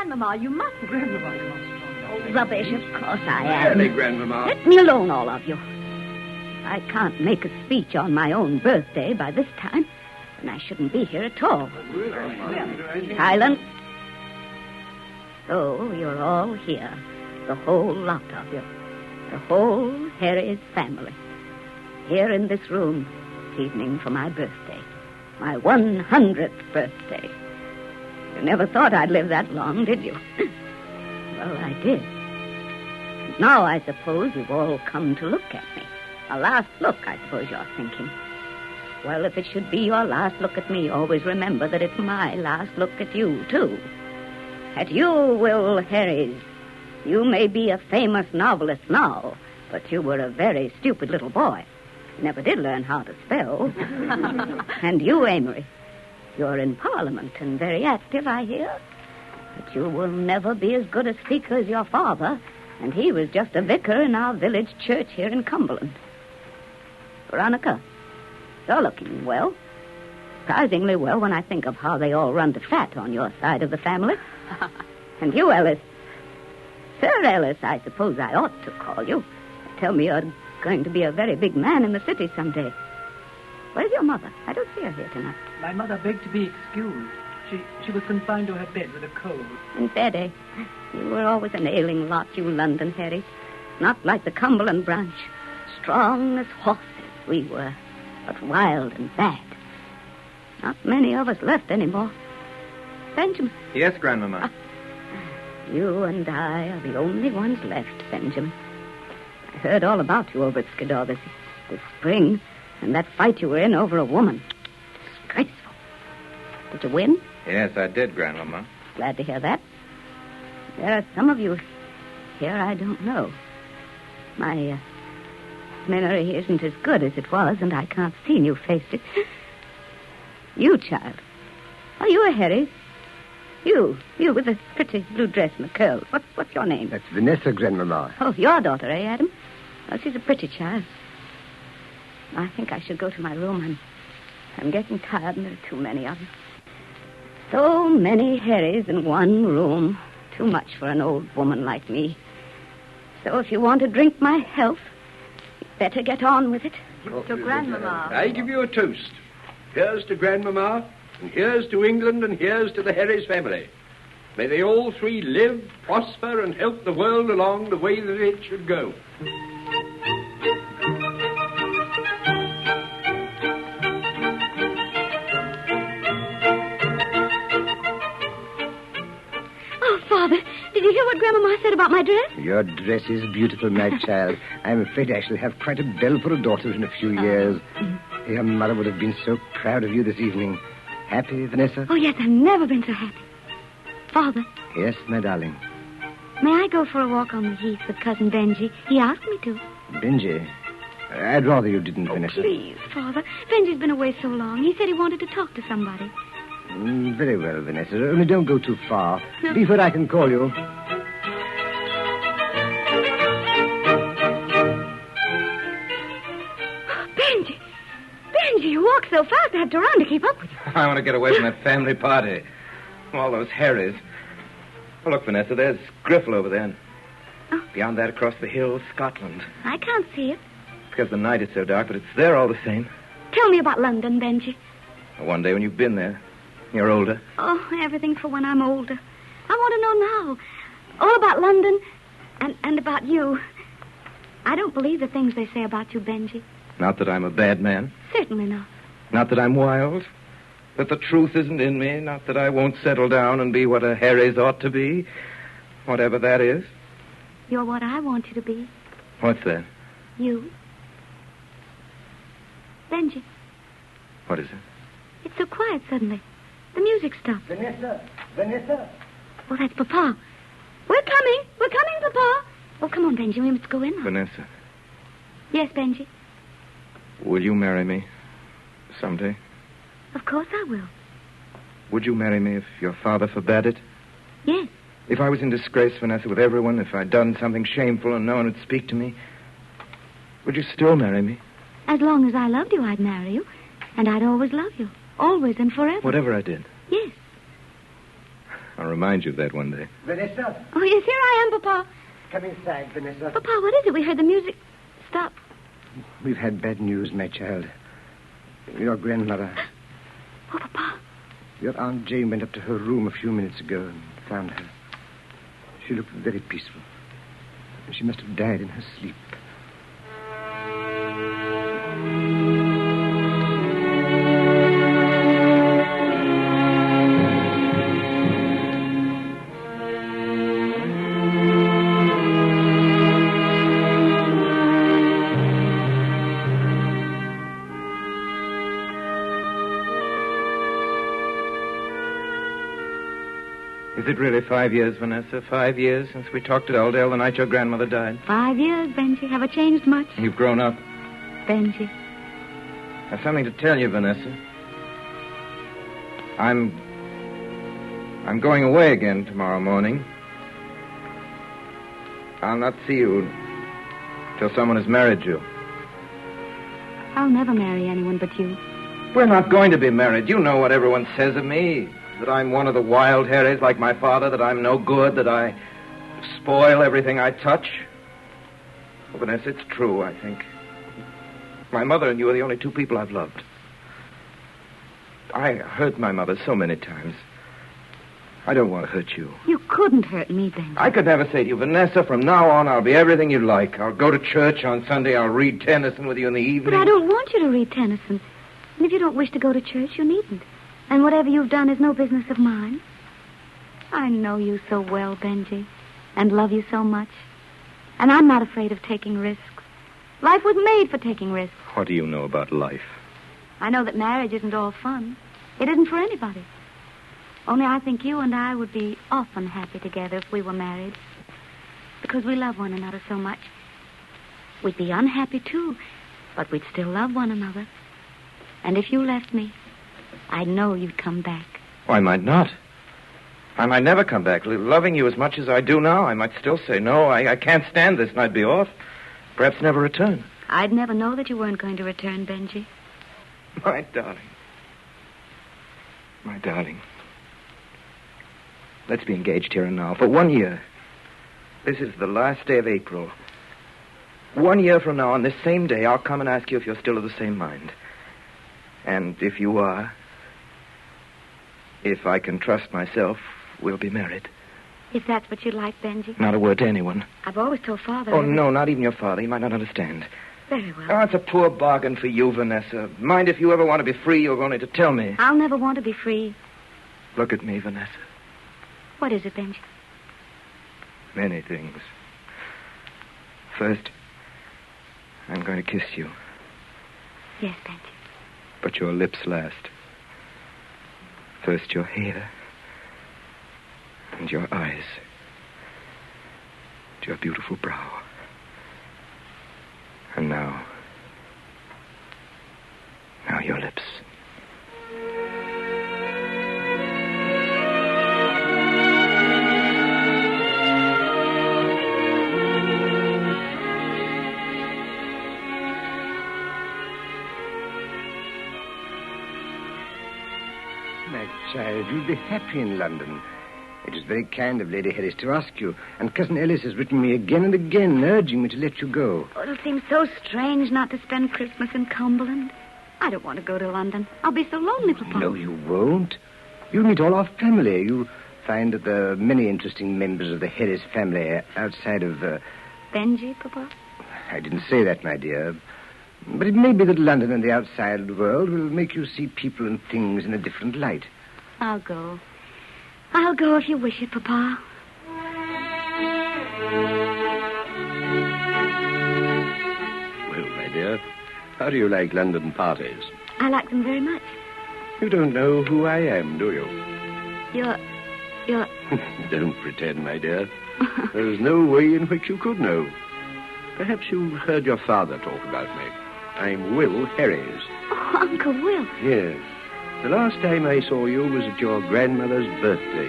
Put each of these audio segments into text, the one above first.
Grandmama, you mustn't. Grandmama, you must. Rubbish, of course I am. Really, Grandmama. Let me alone, all of you. I can't make a speech on my own birthday by this time, and I shouldn't be here at all. Silence. So you're all here, the whole lot of you, the whole Harry's family, here in this room this evening for my birthday, my 100th birthday. You never thought I'd live that long, did you? Well, I did. And now I suppose you've all come to look at me. A last look, I suppose you're thinking. Well, if it should be your last look at me, always remember that it's my last look at you, too. At you, Will Harris. You may be a famous novelist now, but you were a very stupid little boy. Never did learn how to spell. And you, Amory, you're in Parliament and very active, I hear. But you will never be as good a speaker as your father, and he was just a vicar in our village church here in Cumberland. Veronica, you're looking well. Surprisingly well when I think of how they all run to fat on your side of the family. And you, Ellis. Sir Ellis, I suppose I ought to call you. Tell me you're going to be a very big man in the city someday. Where's your mother? I don't see her here tonight. My mother begged to be excused. She was confined to her bed with a cold. In bed, eh? You were always an ailing lot, you London Harry. Not like the Cumberland branch. Strong as horses we were, but wild and bad. Not many of us left anymore. Benjamin. Yes, Grandmama. You and I are the only ones left, Benjamin. I heard all about you over at Skiddaw this spring, and that fight you were in over a woman. Disgraceful. Did you win? Yes, I did, Grandmama. Glad to hear that. There are some of you here I don't know. My memory isn't as good as it was, and I can't see new faces. You, child. Are you a Harry? You with the pretty blue dress and the curls. What's your name? That's Vanessa, Grandmama. Oh, your daughter, eh, Adam? Well, she's a pretty child. I think I should go to my room. I'm getting tired, and there are too many of you. So many Harrys in one room. Too much for an old woman like me. So if you want to drink my health, you'd better get on with it. To Grandmama. I give you a toast. Here's to Grandmama, and here's to England, and here's to the Harris family. May they all three live, prosper, and help the world along the way that it should go. Oh, Father, did you hear what Grandmama said about my dress? Your dress is beautiful, my child. I'm afraid I shall have quite a belle for a daughter in a few years. Your mother would have been so proud of you this evening. Happy, Vanessa? Oh, yes, I've never been so happy. Father. Yes, my darling. May I go for a walk on the heath with Cousin Benji? He asked me to. Benji? I'd rather you didn't, Vanessa. Please, Father. Benji's been away so long. He said he wanted to talk to somebody. Very well, Vanessa. Only don't go too far. Be where I can call you. Benji, you walk so fast I have to run to keep up with you. I want to get away from that family party. All those Harrys. Oh, look, Vanessa, there's Griffel over there. Oh. Beyond that, across the hills, Scotland. I can't see it. Because the night is so dark, but it's there all the same. Tell me about London, Benji. One day when you've been there, you're older. Oh, everything for when I'm older. I want to know now. All about London and about you. I don't believe the things they say about you, Benji. Not that I'm a bad man. Certainly not. Not that I'm wild. That the truth isn't in me. Not that I won't settle down and be what a Harry's ought to be. Whatever that is. You're what I want you to be. What's that? You. Benji. What is it? It's so quiet suddenly. The music stopped. Vanessa. Oh, that's Papa. We're coming, Papa. Oh, come on, Benji. We must go in now. Vanessa. Yes, Benji. Will you marry me someday? Of course I will. Would you marry me if your father forbade it? Yes. If I was in disgrace, Vanessa, with everyone, if I'd done something shameful and no one would speak to me, would you still marry me? As long as I loved you, I'd marry you. And I'd always love you. Always and forever. Whatever I did? Yes. I'll remind you of that one day. Vanessa, Oh, yes, here I am, Papa. come inside, Vanessa. Papa, what is it? We heard the music stop. We've had bad news, my child. Your grandmother, Oh, Papa. your Aunt Jane went up to her room a few minutes ago and found her. She looked very peaceful. She must have died in her sleep. Is it really 5 years, Vanessa? 5 years since we talked at Oldale the night your grandmother died? 5 years, Benji. Have I changed much? You've grown up. Benji. I have something to tell you, Vanessa. I'm going away again tomorrow morning. I'll not see you till someone has married you. I'll never marry anyone but you. We're not going to be married. You know what everyone says of me. That I'm one of the wild Harrys like my father, that I'm no good, that I spoil everything I touch. Oh, Vanessa, it's true, I think. My mother and you are the only two people I've loved. I hurt my mother so many times. I don't want to hurt you. You couldn't hurt me, Benji. I could never say to you, Vanessa, from now on I'll be everything you like. I'll go to church on Sunday. I'll read Tennyson with you in the evening. But I don't want you to read Tennyson. And if you don't wish to go to church, you needn't. And whatever you've done is no business of mine. I know you so well, Benji, and love you so much. And I'm not afraid of taking risks. Life was made for taking risks. What do you know about life? I know that marriage isn't all fun. It isn't for anybody. Only I think you and I would be often happy together if we were married. Because we love one another so much. We'd be unhappy, too, but we'd still love one another. And if you left me, I know you'd come back. Oh, I might not. I might never come back. Loving you as much as I do now, I might still say, no, I can't stand this, and I'd be off. Perhaps never return. I'd never know that you weren't going to return, Benji. My darling. My darling. Let's be engaged here and now for 1 year. This is the last day of April. 1 year from now, on this same day, I'll come and ask you if you're still of the same mind. And if you are, if I can trust myself, we'll be married. If that's what you'd like, Benji. Not a word to anyone. I've always told Father... Oh, no, not even your father. He might not understand. Very well. Oh, it's a poor bargain for you, Vanessa. Mind, if you ever want to be free, you're going to tell me. I'll never want to be free. Look at me, Vanessa. What is it, Benji? Many things. First, I'm going to kiss you. Yes, Benji. But your lips last. First your hair. And your eyes. And your beautiful brow. And now your lips. My child, you'll be happy in London. It is very kind of Lady Harris to ask you, and Cousin Ellis has written me again and again, urging me to let you go. Oh, it'll seem so strange not to spend Christmas in Cumberland. I don't want to go to London. I'll be so lonely, Papa. No, you won't. You'll meet all our family. You'll find that there are many interesting members of the Harris family outside of... Benji, Papa? I didn't say that, my dear. But it may be that London and the outside world will make you see people and things in a different light. I'll go. I'll go if you wish it, Papa. Well, my dear, how do you like London parties? I like them very much. You don't know who I am, do you? You're... Don't pretend, my dear. There's no way in which you could know. Perhaps you've heard your father talk about me. I'm Will Harris. Oh, Uncle Will. Yes. The last time I saw you was at your grandmother's birthday.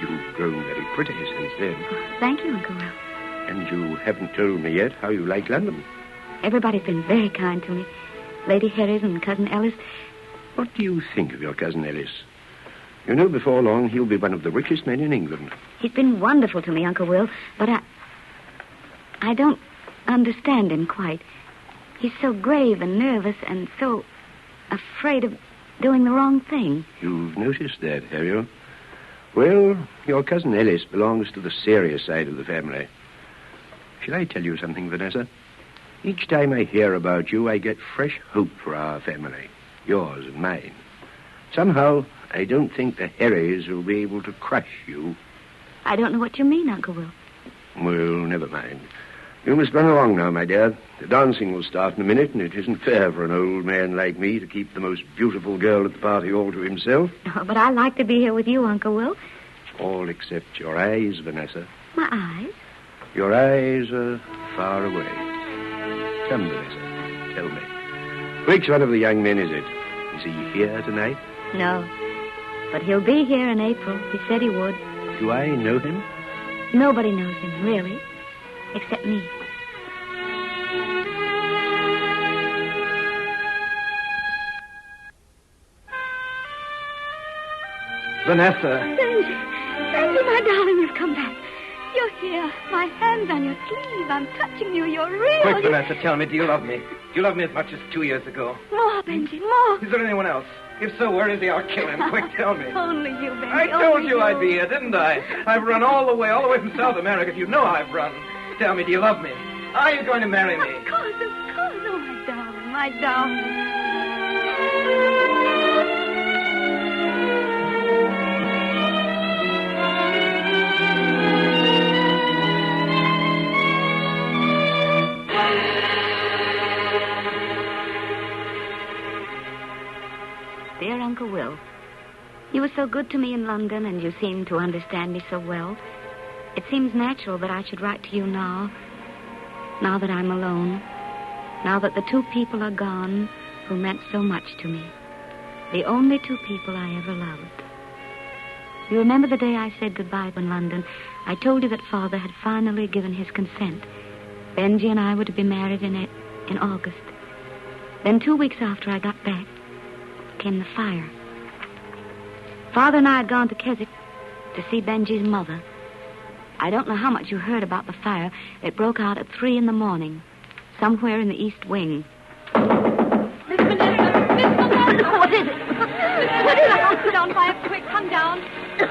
You've grown very pretty since then. Oh, thank you, Uncle Will. And you haven't told me yet how you like London. Everybody's been very kind to me. Lady Harris and Cousin Ellis. What do you think of your Cousin Ellis? You know, before long, he'll be one of the richest men in England. He's been wonderful to me, Uncle Will, but I don't understand him quite. He's so grave and nervous and so afraid of doing the wrong thing. You've noticed that, have you? Well, your cousin Ellis belongs to the serious side of the family. Shall I tell you something, Vanessa? Each time I hear about you, I get fresh hope for our family, yours and mine. Somehow, I don't think the Harrys will be able to crush you. I don't know what you mean, Uncle Will. Well, never mind. You must run along now, my dear. The dancing will start in a minute, and it isn't fair for an old man like me to keep the most beautiful girl at the party all to himself. Oh, but I like to be here with you, Uncle Will. All except your eyes, Vanessa. My eyes? Your eyes are far away. Come, Vanessa, tell me. Which one of the young men is it? Is he here tonight? No. But he'll be here in April. He said he would. Do I know him? Nobody knows him, really. Except me. Vanessa. Benji, my darling, you've come back. You're here. My hand's on your sleeve. I'm touching you. You're real. Quick, Vanessa, tell me, do you love me? Do you love me as much as 2 years ago? More, Benji, more. Is there anyone else? If so, where is he? I'll kill him. Quick, tell me. Only you, Benji. I told only you I'd be here, didn't I? I've run all the way from South America. You know I've run. Tell me, do you love me? Are you going to marry me? Of course. Oh, my darling, my darling. Dear Uncle Will, you were so good to me in London, and you seemed to understand me so well. It seems natural that I should write to you now that I'm alone, now that the two people are gone who meant so much to me, the only two people I ever loved. You remember the day I said goodbye in London? I told you that Father had finally given his consent. Benji and I were to be married in August. Then 2 weeks after I got back, came the fire. Father and I had gone to Keswick to see Benji's mother. I don't know how much you heard about the fire. It broke out at 3 a.m, somewhere in the East Wing. Miss Vanessa! What is it? What is the house is on fire? Quick, come down. This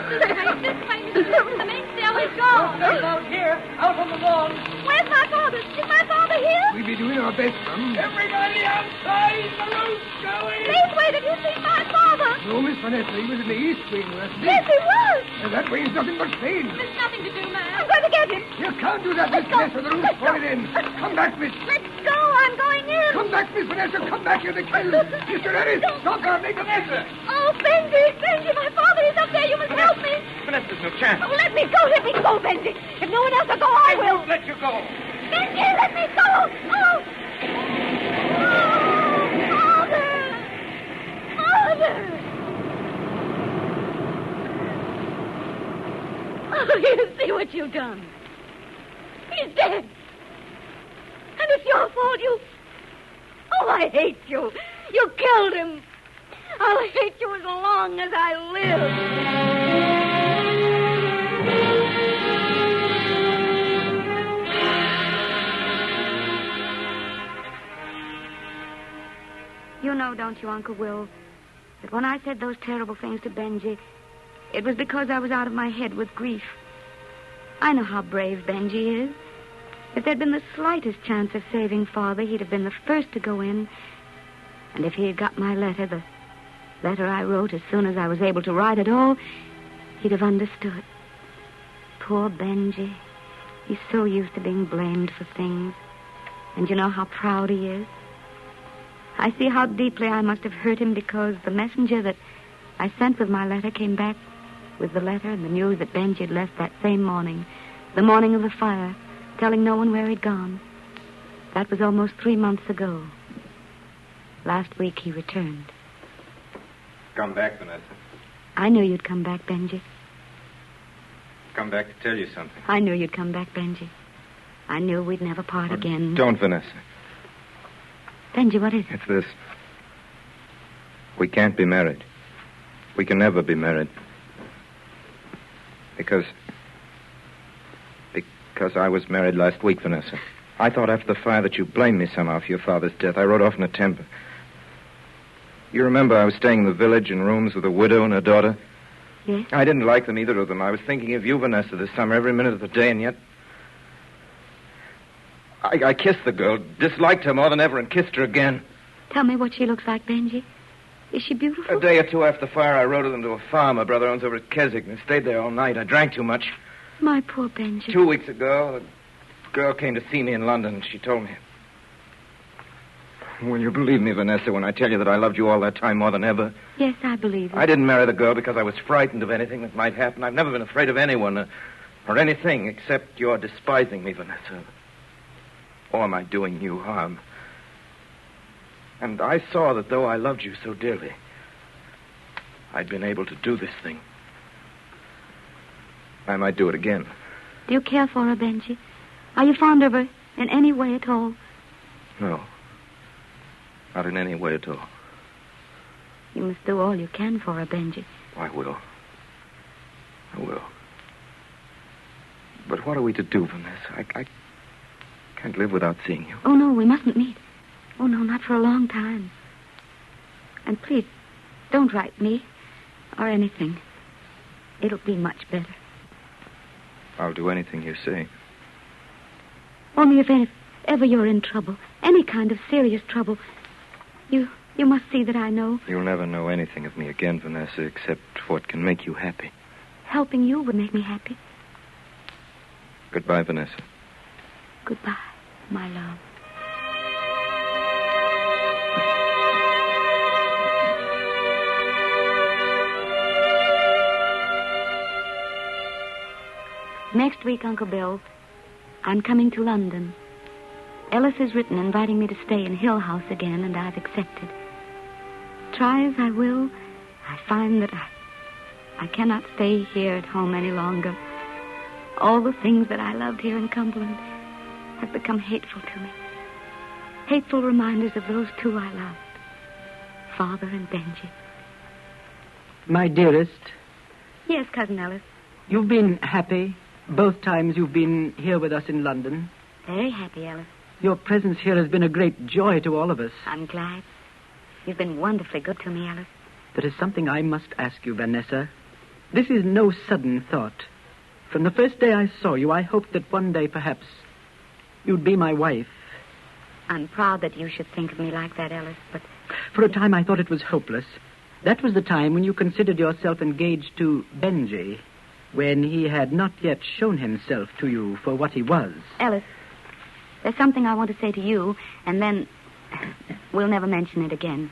way. The main stairway's gone. There's out here, out on the lawn. Where's my father? Is my father here? We'll be doing our best, Mum. Everybody outside! The roof's going! Please wait. Did you see my father? No, Miss Vanessa, he was in the East Wing last Yes, he was. And that wing's nothing but pain. There's nothing to do, man. I'm going to get him. You can't do that, Miss Vanessa. The roof's falling in. Come back, Miss. Let's go. I'm going in. Come back, Miss Vanessa. Come back. You're the kill. Mr. Harris, stop her. Make a mess. Oh, Benji, my father is up there. You must help me. Vanessa, there's no chance. Oh, let me go, Benji. If no one else will go, I will. Let you go. Benji, let me go. Oh, Father. Oh, you see what you've done. He's dead. And it's your fault. Oh, I hate you. You killed him. I'll hate you as long as I live. You know, don't you, Uncle Will, that when I said those terrible things to Benji, it was because I was out of my head with grief. I know how brave Benji is. If there'd been the slightest chance of saving Father, he'd have been the first to go in. And if he had got my letter, the letter I wrote as soon as I was able to write at all, he'd have understood. Poor Benji. He's so used to being blamed for things. And you know how proud he is? I see how deeply I must have hurt him because the messenger that I sent with my letter came back with the letter and the news that Benji had left that same morning, the morning of the fire, telling no one where he'd gone. That was almost 3 months ago. Last week he returned. Come back, Vanessa. I knew you'd come back, Benji. Come back to tell you something. I knew you'd come back, Benji. I knew we'd never part again. Don't, Vanessa. Benji, what is it? It's this. We can't be married. We can never be married. Because I was married last week, Vanessa. I thought after the fire that you blamed me somehow for your father's death. I rode off in a temper. You remember I was staying in the village in rooms with a widow and her daughter? Yes? I didn't like them, either of them. I was thinking of you, Vanessa, this summer, every minute of the day, and yet... I kissed the girl, disliked her more than ever, and kissed her again. Tell me what she looks like, Benji. Is she beautiful? A day or two after the fire, I rode with them to a farm my brother owns over at Keswick, and stayed there all night. I drank too much. My poor Benji. 2 weeks ago, a girl came to see me in London, and she told me... Will you believe me, Vanessa, when I tell you that I loved you all that time more than ever? Yes, I believe it. I didn't marry the girl because I was frightened of anything that might happen. I've never been afraid of anyone or anything except your despising me, Vanessa. Or my doing you harm. And I saw that though I loved you so dearly, I'd been able to do this thing. I might do it again. Do you care for her, Benji? Are you fond of her in any way at all? No. Not in any way at all. You must do all you can for her, Benji. I will. I will. But what are we to do, Vanessa? I can't live without seeing you. Oh, no, we mustn't meet. Oh, no, not for a long time. And please, don't write me or anything. It'll be much better. I'll do anything you say. Only if ever you're in trouble, any kind of serious trouble, you must see that I know. You'll never know anything of me again, Vanessa, except what can make you happy. Helping you would make me happy. Goodbye, Vanessa. Goodbye, my love. Next week, Uncle Bill, I'm coming to London. Ellis has written inviting me to stay in Hill House again, and I've accepted. Try as I will, I find that I cannot stay here at home any longer. All the things that I loved here in Cumberland have become hateful to me. Hateful reminders of those two I loved, Father and Benji. My dearest. Yes, Cousin Ellis. You've been happy both times you've been here with us in London. Very happy, Ellis. Your presence here has been a great joy to all of us. I'm glad. You've been wonderfully good to me, Ellis. There is something I must ask you, Vanessa. This is no sudden thought. From the first day I saw you, I hoped that one day, perhaps, you'd be my wife. I'm proud that you should think of me like that, Ellis, but... For a time, I thought it was hopeless. That was the time when you considered yourself engaged to Benji, when he had not yet shown himself to you for what he was. Ellis, there's something I want to say to you, and then we'll never mention it again.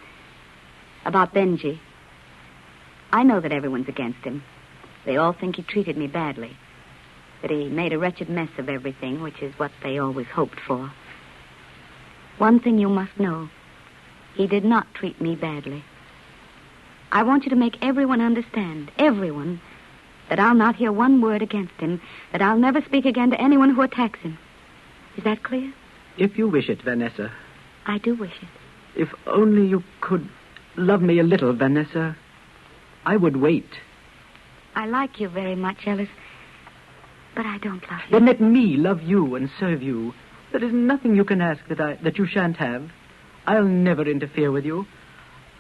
About Benji. I know that everyone's against him. They all think he treated me badly. That he made a wretched mess of everything, which is what they always hoped for. One thing you must know. He did not treat me badly. I want you to make everyone understand, everyone, that I'll not hear one word against him, that I'll never speak again to anyone who attacks him. Is that clear? If you wish it, Vanessa. I do wish it. If only you could love me a little, Vanessa, I would wait. I like you very much, Ellis, but I don't love you. Then let me love you and serve you. There is nothing you can ask that you shan't have. I'll never interfere with you.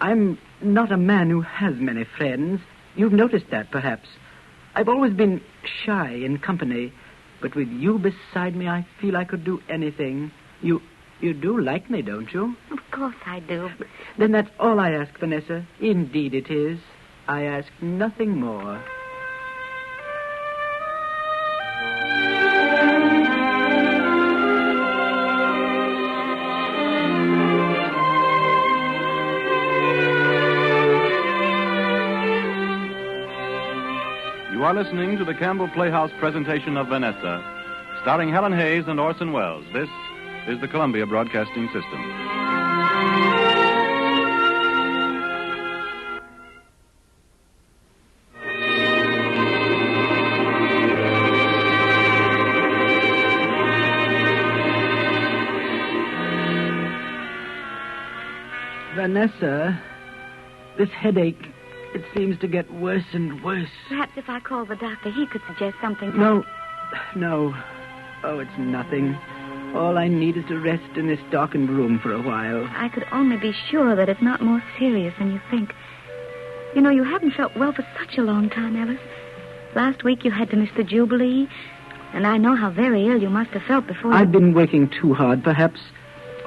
I'm not a man who has many friends. You've noticed that, perhaps. I've always been shy in company, but with you beside me, I feel I could do anything. You do like me, don't you? Of course I do. Then that's all I ask, Vanessa. Indeed it is. I ask nothing more. You are listening to the Campbell Playhouse presentation of Vanessa, starring Helen Hayes and Orson Welles. This is the Columbia Broadcasting System. Vanessa, this headache It seems to get worse and worse. Perhaps if I call the doctor, he could suggest something. No. Oh, it's nothing. All I need is to rest in this darkened room for a while. I could only be sure that it's not more serious than you think. You know, you haven't felt well for such a long time, Ellis. Last week you had to miss the Jubilee, and I know how very ill you must have felt before I've been working too hard, perhaps.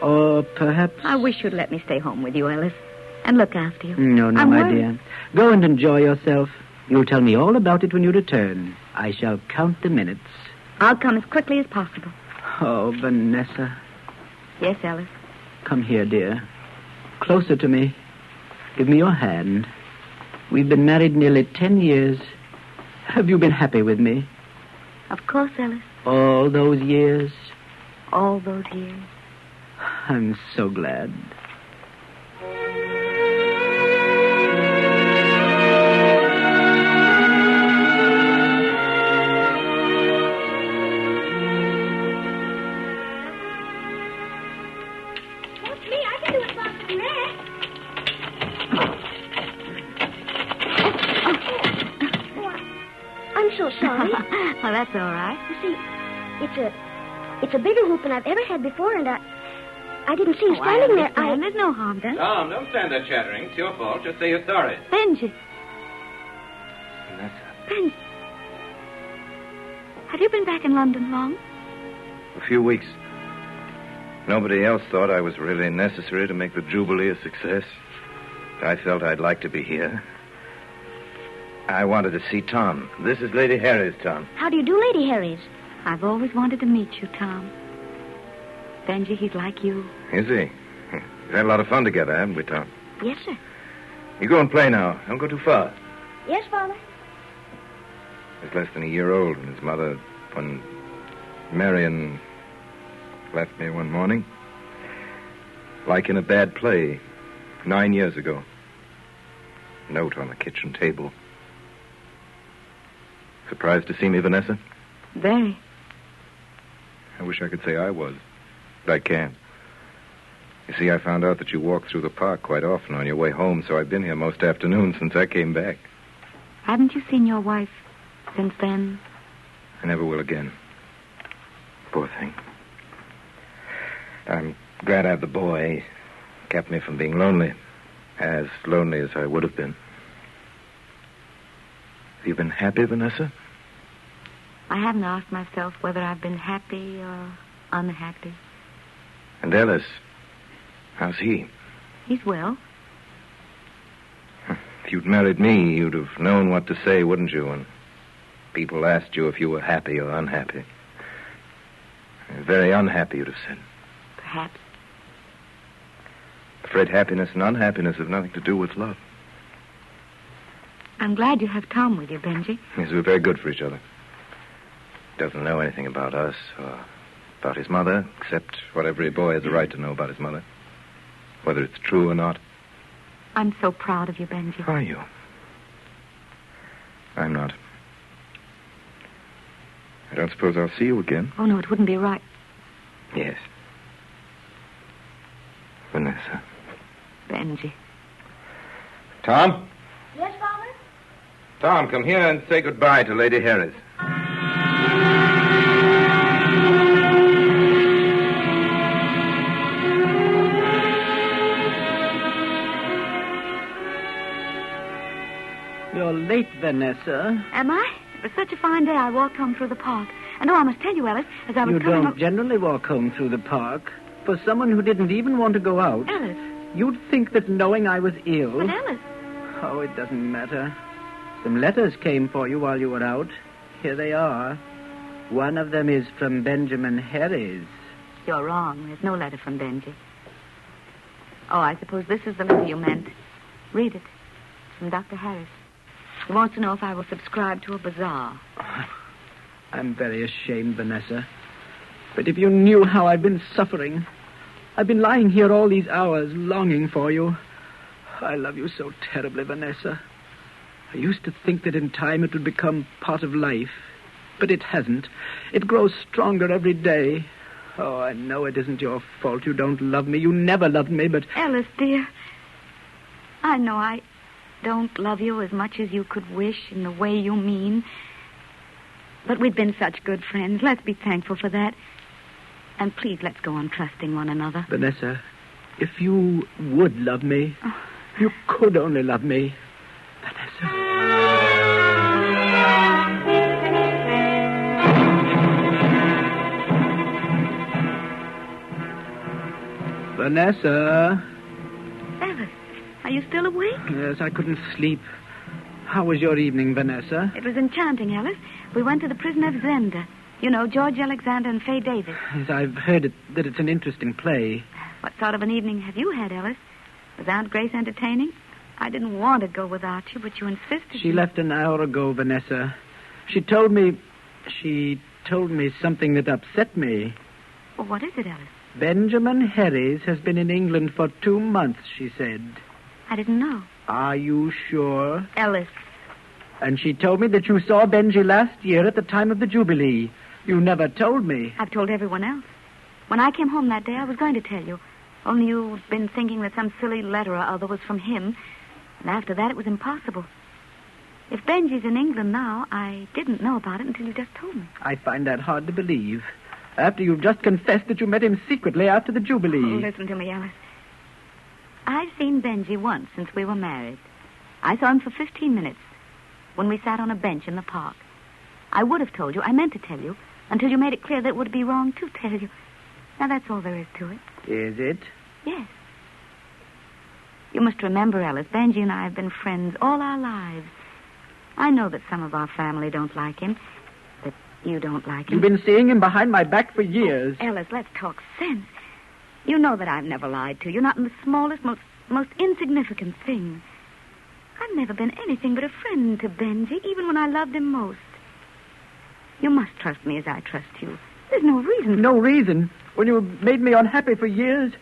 Or perhaps... I wish you'd let me stay home with you, Ellis, and look after you. No, I'm my worried. dear. Go and enjoy yourself. You'll tell me all about it when you return. I shall count the minutes. I'll come as quickly as possible. Oh, Vanessa. Yes, Ellis. Come here, dear. Closer to me. Give me your hand. We've been married nearly 10 years. Have you been happy with me? Of course, Ellis. All those years? All those years. I'm so glad. Sorry. Oh, that's all right. You see, it's a bigger hoop than I've ever had before, and I didn't see you standing there. There's no harm done. Tom, don't stand there chattering. It's your fault. Just say you're sorry. Benji. Vanessa. Benji. Have you been back in London long? A few weeks. Nobody else thought I was really necessary to make the Jubilee a success. I felt I'd like to be here. I wanted to see Tom. This is Lady Harry's, Tom. How do you do, Lady Harry's? I've always wanted to meet you, Tom. Benji, he's like you. Is he? We've had a lot of fun together, haven't we, Tom? Yes, sir. You go and play now. Don't go too far. Yes, Father. He was less than a year old, and his mother, when Marion left me one morning, like in a bad play, 9 years ago. Note on the kitchen table. Surprised to see me, Vanessa? Very. I wish I could say I was, but I can't. You see, I found out that you walk through the park quite often on your way home, so I've been here most afternoons since I came back. Haven't you seen your wife since then? I never will again. Poor thing. I'm glad I have the boy. Kept me from being lonely. As lonely as I would have been. Have you been happy, Vanessa? I haven't asked myself whether I've been happy or unhappy. And Ellis, how's he? He's well. If you'd married me, you'd have known what to say, wouldn't you, when people asked you if you were happy or unhappy? Very unhappy, you'd have said. Perhaps. Afraid happiness and unhappiness have nothing to do with love. I'm glad you have Tom with you, Benji. Yes, we're very good for each other. Doesn't know anything about us or about his mother, except what every boy has a right to know about his mother. Whether it's true or not. I'm so proud of you, Benji. Are you? I'm not. I don't suppose I'll see you again. Oh, no, it wouldn't be right. Yes. Vanessa. Benji. Tom? Yes, Father? Tom, come here and say goodbye to Lady Harris. You're late, Vanessa. Am I? It was such a fine day I walked home through the park. And I must tell you, Ellis, as I was You coming don't generally walk home through the park. For someone who didn't even want to go out, Ellis. you'd think that knowing I was ill... But Ellis. Oh, it doesn't matter. Some letters came for you while you were out. Here they are. One of them is from Benjamin Harris. You're wrong. There's no letter from Benji. Oh, I suppose this is the letter you meant. Read it. It's from Dr. Harris. He wants to know if I will subscribe to a bazaar. I'm very ashamed, Vanessa. But if you knew how I've been suffering. I've been lying here all these hours, longing for you. I love you so terribly, Vanessa. I used to think that in time it would become part of life. But it hasn't. It grows stronger every day. Oh, I know it isn't your fault you don't love me. You never loved me, but... Ellis, dear. I know I don't love you as much as you could wish in the way you mean. But we've been such good friends. Let's be thankful for that. And please, let's go on trusting one another. Vanessa, if you would love me, you could only love me. Vanessa. Vanessa. Alice, are you still awake? Yes, I couldn't sleep. How was your evening, Vanessa? It was enchanting, Alice. We went to the Prison of Zenda. You know, George Alexander and Fay Davis. Yes, I've heard that it's an interesting play. What sort of an evening have you had, Alice? Was Aunt Grace entertaining? I didn't want to go without you, but you insisted. She left an hour ago, Vanessa. She told me something that upset me. Well, what is it, Alice? Benjamin Harris has been in England for 2 months, she said. I didn't know. Are you sure? Alice. And she told me that you saw Benji last year at the time of the Jubilee. You never told me. I've told everyone else. When I came home that day, I was going to tell you. Only you'd been thinking that some silly letter or other was from him. And after that, it was impossible. If Benji's in England now, I didn't know about it until you just told me. I find that hard to believe. After you've just confessed that you met him secretly after the Jubilee. Oh, listen to me, Alice. I've seen Benji once since we were married. I saw him for 15 minutes when we sat on a bench in the park. I would have told you, I meant to tell you, until you made it clear that it would be wrong to tell you. Now, that's all there is to it. Is it? Yes. You must remember, Alice, Benji and I have been friends all our lives. I know that some of our family don't like him, that you don't like him. You've been seeing him behind my back for years. Oh, Alice, let's talk sense. You know that I've never lied to you, not in the smallest, most insignificant thing. I've never been anything but a friend to Benji, even when I loved him most. You must trust me as I trust you. There's no reason. No reason? When you made me unhappy for years?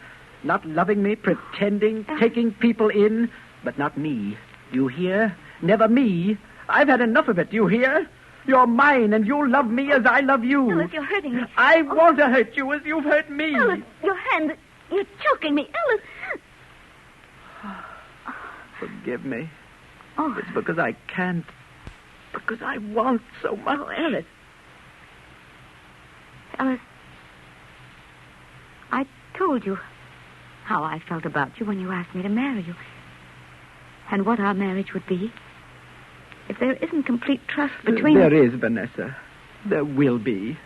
Not loving me, pretending, taking people in, but not me. You hear? Never me. I've had enough of it, you hear? You're mine, and you'll love me as I love you. Alice, you're hurting me. I want to hurt you as you've hurt me. Alice, your hand, you're choking me. Alice. Forgive me. Oh. It's because I can't. Because I want so much. Oh, Alice. Alice, I told you how I felt about you when you asked me to marry you. And what our marriage would be. If there isn't complete trust between There is, Vanessa. There will be.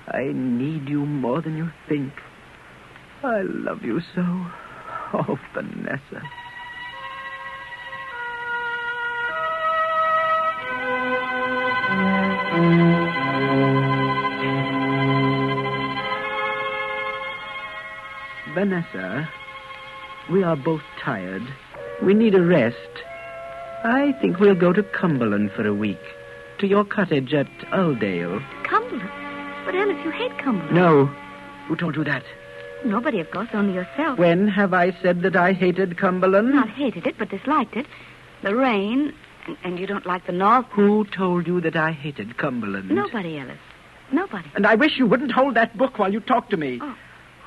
I need you more than you think. I love you so. Oh, Vanessa. Vanessa, we are both tired. We need a rest. I think we'll go to Cumberland for a week. To your cottage at Uldale. Cumberland? But, Alice, you hate Cumberland. No. Who told you that? Nobody, of course, only yourself. When have I said that I hated Cumberland? Not hated it, but disliked it. The rain, and you don't like the north. Who told you that I hated Cumberland? Nobody, Alice. Nobody. And I wish you wouldn't hold that book while you talk to me. Oh.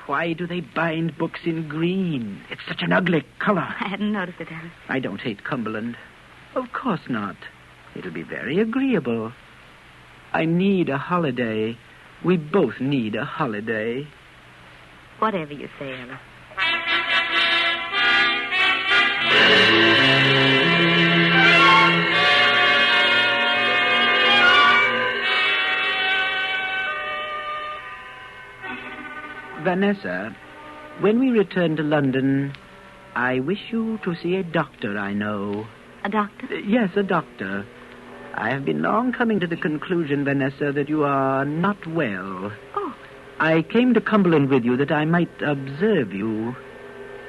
Why do they bind books in green? It's such an ugly color. I hadn't noticed it, Alice. I don't hate Cumberland. Of course not. It'll be very agreeable. I need a holiday. We both need a holiday. Whatever you say, Alice. Vanessa, when we return to London, I wish you to see a doctor I know. A doctor? Yes, a doctor. I have been long coming to the conclusion, Vanessa, that you are not well. Oh. I came to Cumberland with you that I might observe you.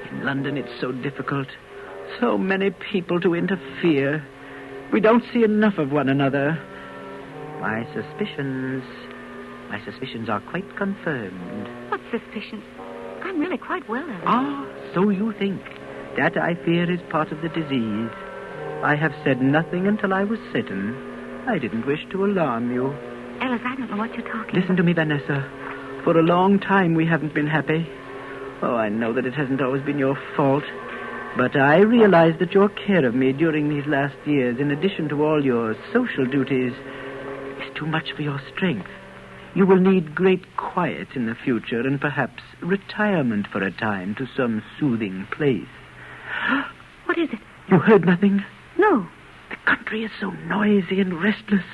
In London, it's so difficult. So many people to interfere. We don't see enough of one another. My suspicions are quite confirmed. What suspicions? I'm really quite well, Alice. Ah, so you think. That, I fear, is part of the disease. I have said nothing until I was certain. I didn't wish to alarm you. Alice, I don't know what you're talking Listen to me, Vanessa. For a long time we haven't been happy. Oh, I know that it hasn't always been your fault. But I realize that your care of me during these last years, in addition to all your social duties, is too much for your strength. You will need great quiet in the future and perhaps retirement for a time to some soothing place. What is it? You heard nothing? No. The country is so noisy and restless.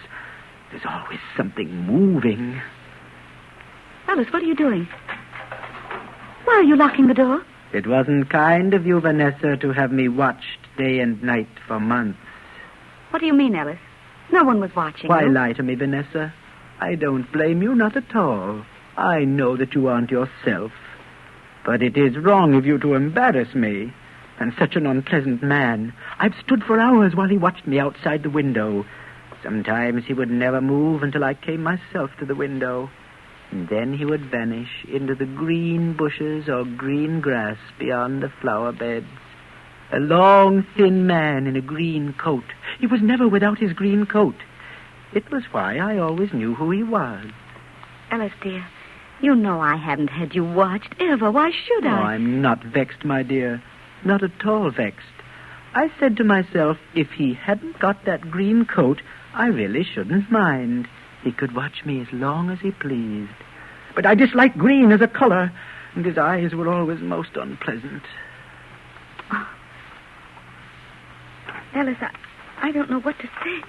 There's always something moving. Alice, what are you doing? Why are you locking the door? It wasn't kind of you, Vanessa, to have me watched day and night for months. What do you mean, Alice? No one was watching Why you. lie to me, Vanessa? I don't blame you, not at all. I know that you aren't yourself. But it is wrong of you to embarrass me. And such an unpleasant man. I've stood for hours while he watched me outside the window. Sometimes he would never move until I came myself to the window. And then he would vanish into the green bushes or green grass beyond the flower beds. A long, thin man in a green coat. He was never without his green coat. It was why I always knew who he was. Alice, dear, you know I haven't had you watched ever. Why should Oh, I? I'm not vexed, my dear. Not at all vexed. I said to myself, if he hadn't got that green coat, I really shouldn't mind. He could watch me as long as he pleased. But I dislike green as a color, and his eyes were always most unpleasant. Oh. Alice, I don't know what to say.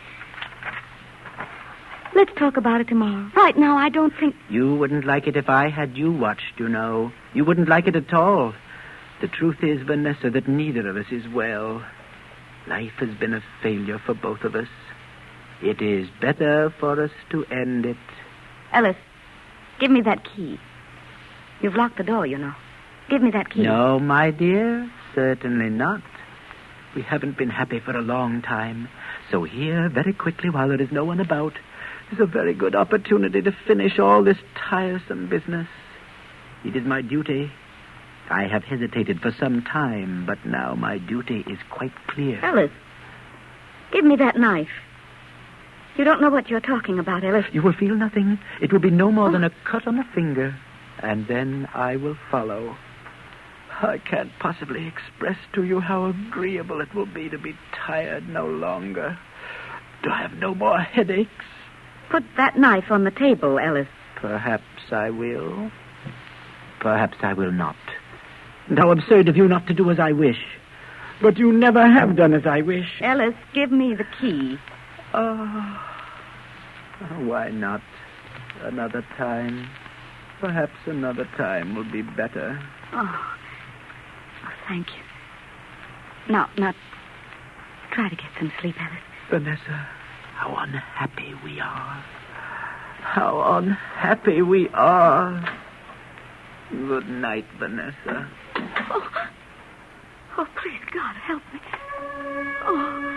Let's talk about it tomorrow. Right now, I don't think... You wouldn't like it if I had you watched, you know. You wouldn't like it at all. The truth is, Vanessa, that neither of us is well. Life has been a failure for both of us. It is better for us to end it. Alice, give me that key. You've locked the door, you know. Give me that key. No, my dear, certainly not. We haven't been happy for a long time. So here, very quickly, while there is no one about, is a very good opportunity to finish all this tiresome business. It is my duty. I have hesitated for some time, but now my duty is quite clear. Alice, give me that knife. You don't know what you're talking about, Alice. You will feel nothing. It will be no more than a cut on the finger, and then I will follow. I can't possibly express to you how agreeable it will be to be tired no longer, to have no more headaches. Put that knife on the table, Alice. Perhaps I will. Perhaps I will not. And how absurd of you not to do as I wish. But you never have done as I wish. Alice, give me the key. Oh, why not? Another time. Perhaps another time will be better. Oh, thank you. Now, try to get some sleep, Alice. Vanessa, how unhappy we are. How unhappy we are. Good night, Vanessa. Oh, please, God, help me. Oh.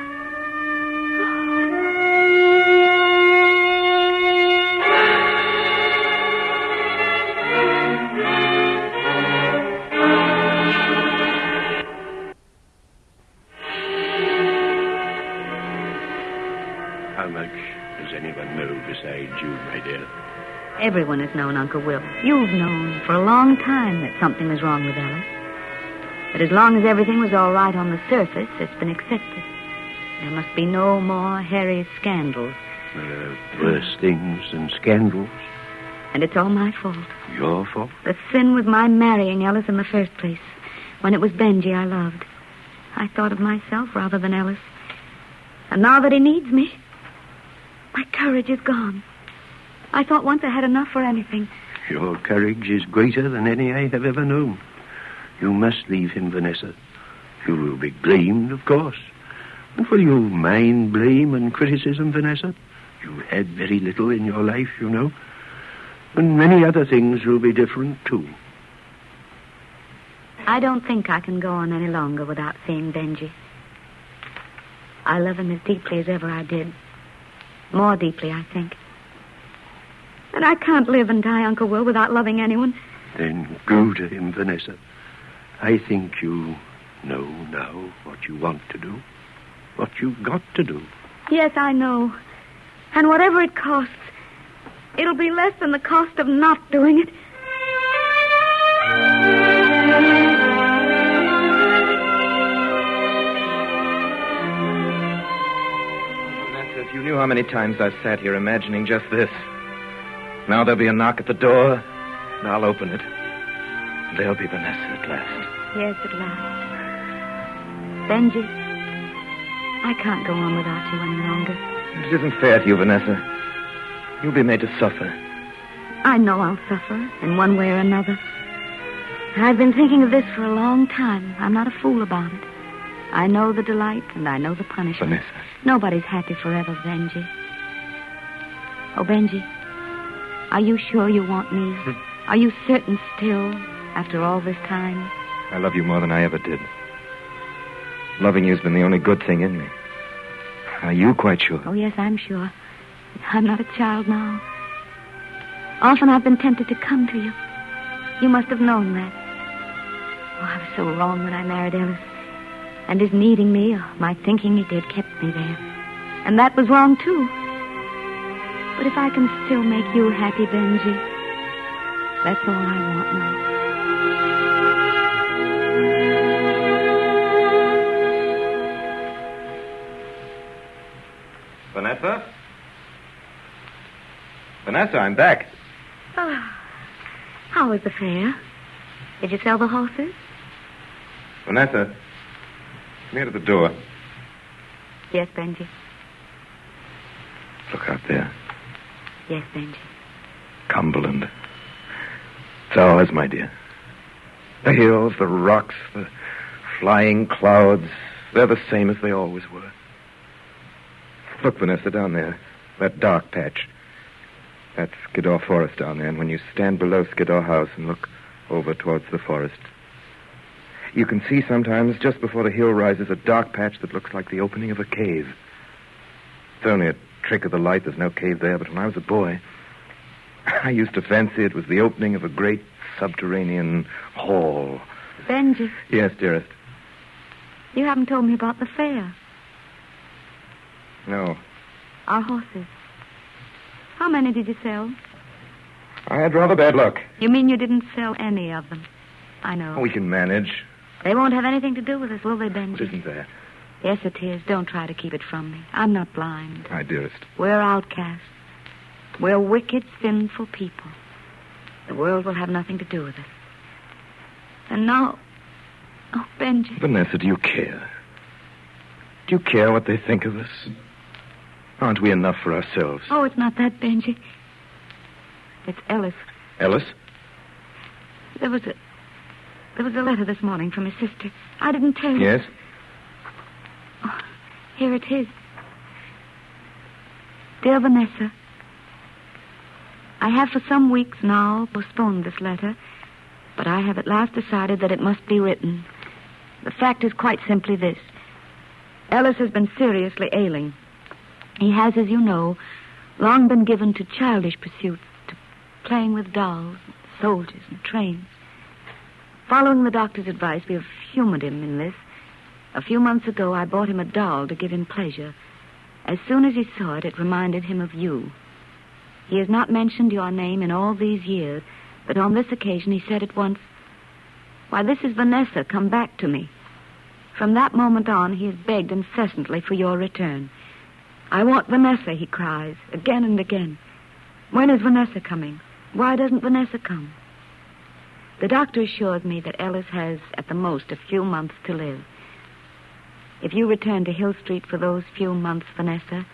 How much does anyone know besides you, my dear? Everyone has known, Uncle Will. You've known for a long time that something was wrong with Alice. But as long as everything was all right on the surface, it's been accepted. There must be no more Harry's scandals. Worse things than scandals. And it's all my fault. Your fault? The sin was my marrying Alice in the first place. When it was Benji I loved. I thought of myself rather than Alice. And now that he needs me, my courage is gone. I thought once I had enough for anything. Your courage is greater than any I have ever known. You must leave him, Vanessa. You will be blamed, of course. And will you mind blame and criticism, Vanessa? You had very little in your life, you know. And many other things will be different, too. I don't think I can go on any longer without seeing Benji. I love him as deeply as ever I did. More deeply, I think. And I can't live and die, Uncle Will, without loving anyone. Then go to him, Vanessa. I think you know now what you want to do. What you've got to do. Yes, I know. And whatever it costs, it'll be less than the cost of not doing it. knew how many times I've sat here imagining just this. Now there'll be a knock at the door, and I'll open it. There'll be Vanessa at last. Yes, at last. Benji, I can't go on without you any longer. It isn't fair to you, Vanessa. You'll be made to suffer. I know I'll suffer in one way or another. I've been thinking of this for a long time. I'm not a fool about it. I know the delight and I know the punishment. Vanessa. Nobody's happy forever, Benji. Oh, Benji, are you sure you want me? Are you certain still, after all this time? I love you more than I ever did. Loving you's been the only good thing in me. Are you quite sure? Oh, yes, I'm sure. I'm not a child now. Often I've been tempted to come to you. You must have known that. Oh, I was so wrong when I married Ellis. And his needing me, or my thinking he did, kept me there. And that was wrong, too. But if I can still make you happy, Benji, that's all I want now. Vanessa? Vanessa, I'm back. Oh, how was the fair? Did you sell the horses? Vanessa, come here to the door. Yes, Benji. Look out there. Yes, Benji. Cumberland. It's ours, my dear. The hills, the rocks, the flying clouds, they're the same as they always were. Look, Vanessa, down there. That dark patch. That's Skiddaw Forest down there. And when you stand below Skiddaw House and look over towards the forest, you can see sometimes, just before the hill rises, a dark patch that looks like the opening of a cave. It's only a trick of the light. There's no cave there. But when I was a boy, I used to fancy it was the opening of a great subterranean hall. Benji. Yes, dearest. You haven't told me about the fair. No. Our horses. How many did you sell? I had rather bad luck. You mean you didn't sell any of them? I know. We can manage. They won't have anything to do with us, will they, Benji? What isn't there? Yes, it is. Don't try to keep it from me. I'm not blind. My dearest. We're outcasts. We're wicked, sinful people. The world will have nothing to do with us. And now... Oh, Benji. Vanessa, do you care? Do you care what they think of us? Aren't we enough for ourselves? Oh, it's not that, Benji. It's Ellis. Ellis? There was a letter this morning from his sister. I didn't tell you. Yes? Oh, here it is. Dear Vanessa, I have for some weeks now postponed this letter, but I have at last decided that it must be written. The fact is quite simply this. Ellis has been seriously ailing. He has, as you know, long been given to childish pursuits, to playing with dolls, soldiers, and trains. Following the doctor's advice, we have humored him in this. A few months ago, I bought him a doll to give him pleasure. As soon as he saw it, it reminded him of you. He has not mentioned your name in all these years, but on this occasion he said at once, "Why, this is Vanessa, come back to me." From that moment on, he has begged incessantly for your return. "I want Vanessa," he cries, again and again. "When is Vanessa coming? Why doesn't Vanessa come?" The doctor assures me that Ellis has, at the most, a few months to live. If you return to Hill Street for those few months, Vanessa,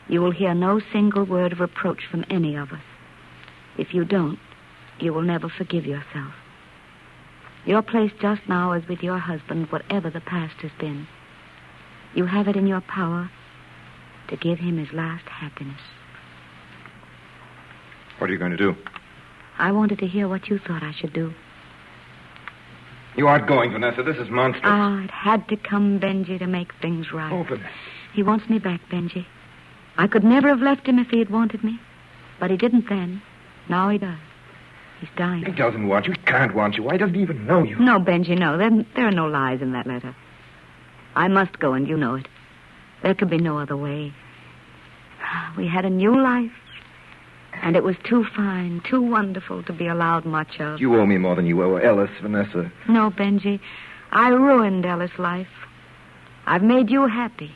you will hear no single word of reproach from any of us. If you don't, you will never forgive yourself. Your place just now is with your husband, whatever the past has been. You have it in your power to give him his last happiness. What are you going to do? I wanted to hear what you thought I should do. You aren't going, Vanessa. This is monstrous. Ah, it had to come, Benji, to make things right. Oh, Vanessa. He wants me back, Benji. I could never have left him if he had wanted me. But he didn't then. Now he does. He's dying. He doesn't want you. He can't want you. Why doesn't he even know you? No, Benji, no. There are no lies in that letter. I must go, and you know it. There could be no other way. We had a new life, and it was too fine, too wonderful to be allowed much of. You owe me more than you owe Ellis, Vanessa. No, Benji. I ruined Ellis' life. I've made you happy.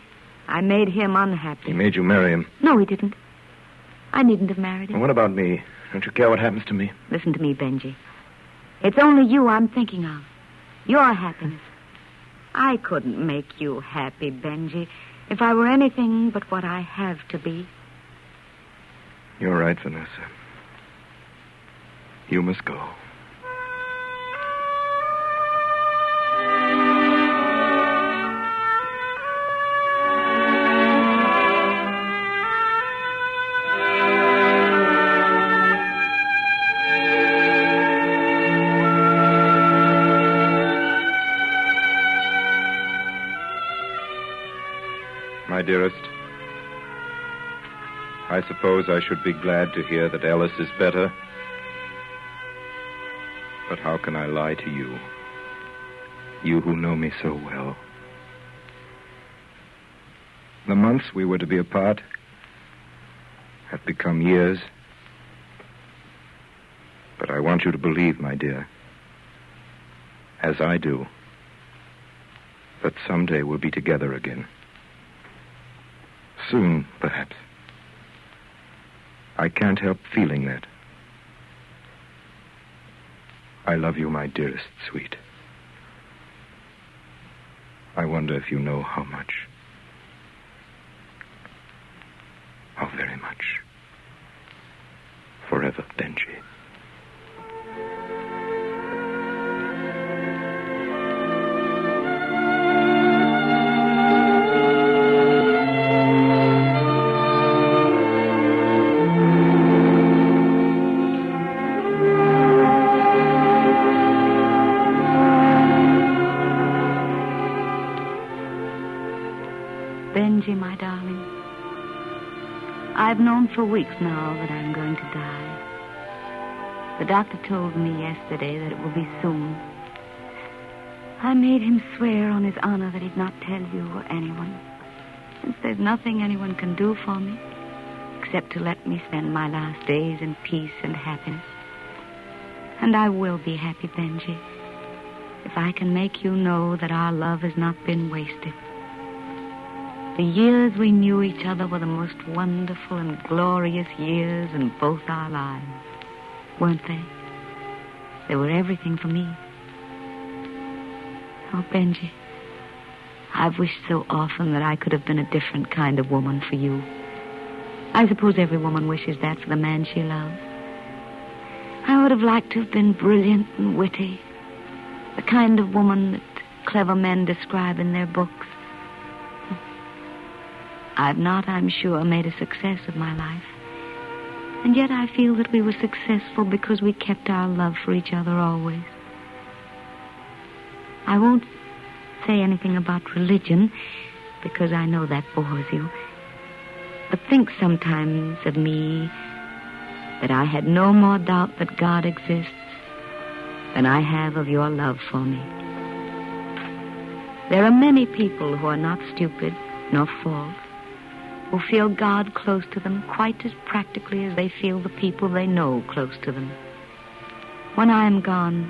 I made him unhappy. He made you marry him. No, he didn't. I needn't have married him. Well, what about me? Don't you care what happens to me? Listen to me, Benji. It's only you I'm thinking of. Your happiness. I couldn't make you happy, Benji, if I were anything but what I have to be. You're right, Vanessa. You must go. My dearest, I suppose I should be glad to hear that Alice is better. But how can I lie to you? You who know me so well. The months we were to be apart have become years. But I want you to believe, my dear, as I do, that someday we'll be together again. Soon, perhaps. I can't help feeling that. I love you, my dearest sweet. I wonder if you know how much. How very much. Forever, Benji. Benji, my darling, I've known for weeks now that I'm going to die. The doctor told me yesterday that it will be soon. I made him swear on his honor that he'd not tell you or anyone, since there's nothing anyone can do for me except to let me spend my last days in peace and happiness. And I will be happy, Benji, if I can make you know that our love has not been wasted. The years we knew each other were the most wonderful and glorious years in both our lives, weren't they? They were everything for me. Oh, Benji, I've wished so often that I could have been a different kind of woman for you. I suppose every woman wishes that for the man she loves. I would have liked to have been brilliant and witty, the kind of woman that clever men describe in their books. I've not, I'm sure, made a success of my life. And yet I feel that we were successful because we kept our love for each other always. I won't say anything about religion, because I know that bores you. But think sometimes of me that I had no more doubt that God exists than I have of your love for me. There are many people who are not stupid nor false, who feel God close to them quite as practically as they feel the people they know close to them. When I am gone,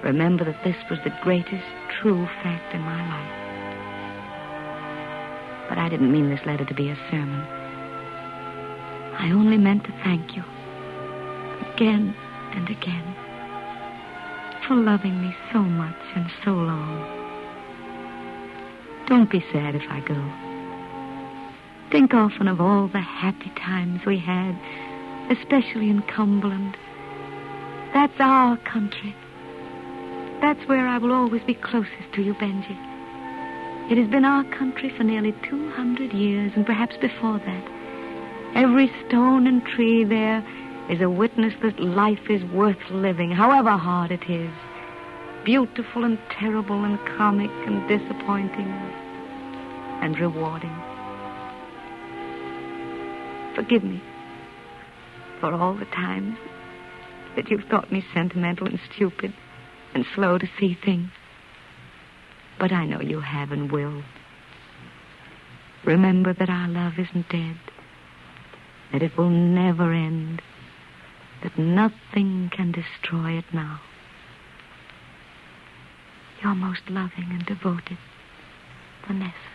remember that this was the greatest true fact in my life. But I didn't mean this letter to be a sermon. I only meant to thank you again and again for loving me so much and so long. Don't be sad if I go. Think often of all the happy times we had, especially in Cumberland. That's our country. That's where I will always be closest to you, Benji. It has been our country for nearly 200 years, and perhaps before that. Every stone and tree there is a witness that life is worth living, however hard it is. Beautiful and terrible and comic and disappointing and rewarding. Forgive me for all the times that you've thought me sentimental and stupid and slow to see things. But I know you have and will. Remember that our love isn't dead, that it will never end, that nothing can destroy it now. Your most loving and devoted Vanessa.